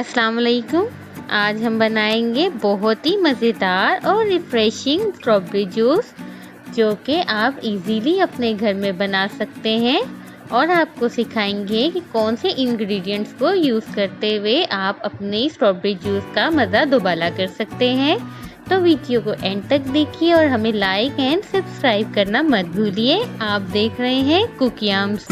अस्सलाम वालेकुम। आज हम बनाएंगे बहुत ही मज़ेदार और रिफ़्रेशिंग स्ट्रॉबेरी जूस, जो कि आप इजीली अपने घर में बना सकते हैं। और आपको सिखाएंगे कि कौन से इंग्रेडिएंट्स को यूज़ करते हुए आप अपने स्ट्रॉबेरी जूस का मज़ा दोबारा कर सकते हैं। तो वीडियो को एंड तक देखिए और हमें लाइक एंड सब्सक्राइब करना मत भूलिए। आप देख रहे हैं कुकियाम्स।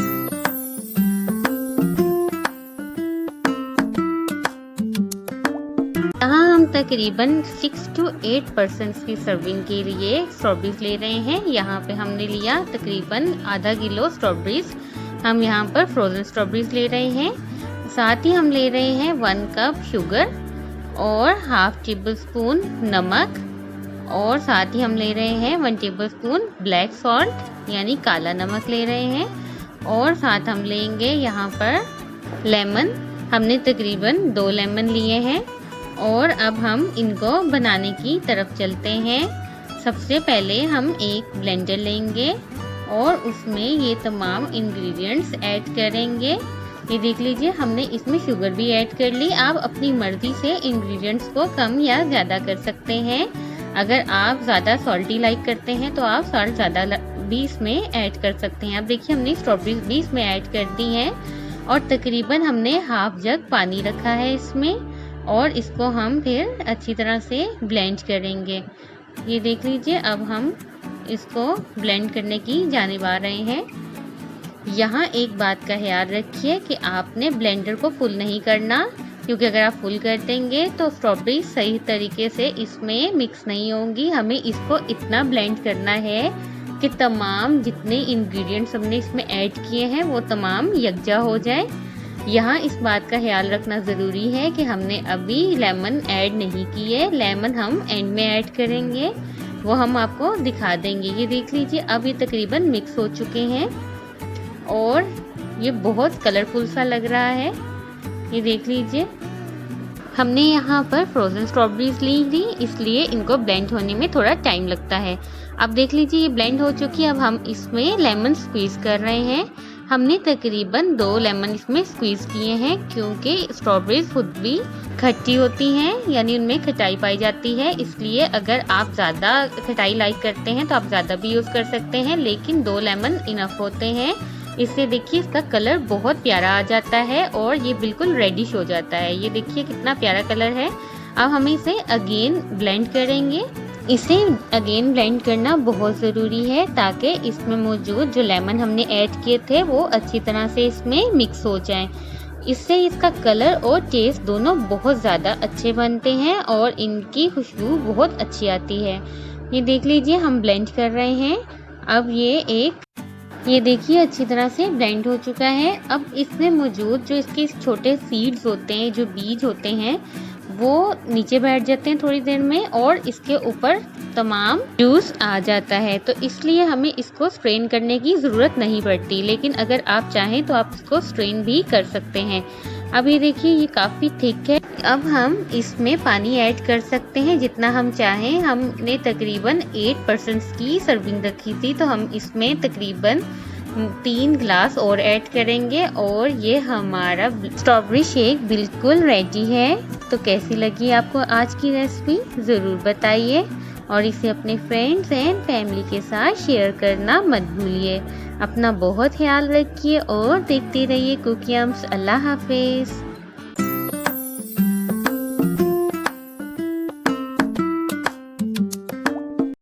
यहाँ हम तकरीबन 6 to 8% की सर्विंग के लिए स्ट्रॉबेरीज ले रहे हैं। यहाँ पे हमने लिया तकरीबन आधा किलो स्ट्रॉबेरीज। हम यहाँ पर फ्रोज़न स्ट्रॉबेरीज ले रहे हैं। साथ ही हम ले रहे हैं 1 कप शुगर और हाफ टेबल स्पून नमक, और साथ ही हम ले रहे हैं 1 टेबल स्पून ब्लैक सॉल्ट यानी काला नमक ले रहे हैं। और साथ हम लेंगे यहाँ पर लेमन। हमने तकरीबन 2 लेमन लिए हैं। और अब हम इनको बनाने की तरफ चलते हैं। सबसे पहले हम एक ब्लेंडर लेंगे और उसमें ये तमाम इंग्रेडिएंट्स ऐड करेंगे। ये देख लीजिए, हमने इसमें शुगर भी ऐड कर ली। आप अपनी मर्ज़ी से इंग्रेडिएंट्स को कम या ज़्यादा कर सकते हैं। अगर आप ज़्यादा सॉल्टी लाइक करते हैं तो आप सॉल्ट ज़्यादा भी इसमें ऐड कर सकते हैं। अब देखिए, हमने स्ट्रॉबेरीज भी इसमें ऐड कर दी हैं और तकरीबन हमने हाफ जग पानी रखा है इसमें, और इसको हम फिर अच्छी तरह से ब्लेंड करेंगे। ये देख लीजिए, अब हम इसको ब्लेंड करने की जानिब आ रहे हैं। यहाँ एक बात का ख्याल रखिए कि आपने ब्लेंडर को फुल नहीं करना, क्योंकि अगर आप फुल कर देंगे तो स्ट्रॉबेरी सही तरीके से इसमें मिक्स नहीं होंगी। हमें इसको इतना ब्लेंड करना है कि तमाम जितने इंग्रेडिएंट्स हमने इसमें ऐड किए हैं वो तमाम यकजा हो जाए। यहाँ इस बात का ख्याल रखना ज़रूरी है कि हमने अभी लेमन ऐड नहीं किए। लेमन हम एंड में ऐड करेंगे, वो हम आपको दिखा देंगे। ये देख लीजिए, अब ये तकरीबन मिक्स हो चुके हैं और ये बहुत कलरफुल सा लग रहा है। ये देख लीजिए, हमने यहाँ पर फ्रोज़न स्ट्रॉबेरीज ली थी, इसलिए इनको ब्लेंड होने में थोड़ा टाइम लगता है। अब देख लीजिए, ये ब्लेंड हो चुकी है। अब हम इसमें लेमन स्क्वीज़ कर रहे हैं। हमने तकरीबन 2 लेमन इसमें स्क्वीज़ किए हैं, क्योंकि स्ट्रॉबेरीज खुद भी खट्टी होती हैं, यानी उनमें खटाई पाई जाती है। इसलिए अगर आप ज़्यादा खटाई लाइक करते हैं तो आप ज़्यादा भी यूज़ कर सकते हैं, लेकिन 2 लेमन इनफ होते हैं। इससे देखिए, इसका कलर बहुत प्यारा आ जाता है और ये बिल्कुल रेडिश हो जाता है। ये देखिए कितना प्यारा कलर है। अब हम इसे अगेन ब्लेंड करेंगे। इसे अगेन ब्लेंड करना बहुत ज़रूरी है ताकि इसमें मौजूद जो लेमन हमने ऐड किए थे वो अच्छी तरह से इसमें मिक्स हो जाएं। इससे इसका कलर और टेस्ट दोनों बहुत ज़्यादा अच्छे बनते हैं और इनकी खुशबू बहुत अच्छी आती है। ये देख लीजिए, हम ब्लेंड कर रहे हैं। अब ये देखिए अच्छी तरह से ब्लेंड हो चुका है। अब इसमें मौजूद जो इसके छोटे सीड्स होते हैं, जो बीज होते हैं, वो नीचे बैठ जाते हैं थोड़ी देर में और इसके ऊपर तमाम जूस आ जाता है। तो इसलिए हमें इसको स्ट्रेन करने की ज़रूरत नहीं पड़ती, लेकिन अगर आप चाहें तो आप इसको स्ट्रेन भी कर सकते हैं। अब ये देखिए, ये काफ़ी थिक है। अब हम इसमें पानी ऐड कर सकते हैं जितना हम चाहें। हमने तकरीबन 8% की सर्विंग रखी थी, तो हम इसमें तकरीबन 3 गिलास और ऐड करेंगे और ये हमारा स्ट्रॉबेरी शेक बिल्कुल रेडी है। तो कैसी लगी आपको आज की रेसिपी, ज़रूर बताइए और इसे अपने फ्रेंड्स एंड फैमिली के साथ शेयर करना मत भूलिए। अपना बहुत ख्याल रखिए और देखते रहिए कुकियाम्स। अल्लाह हाफिज़।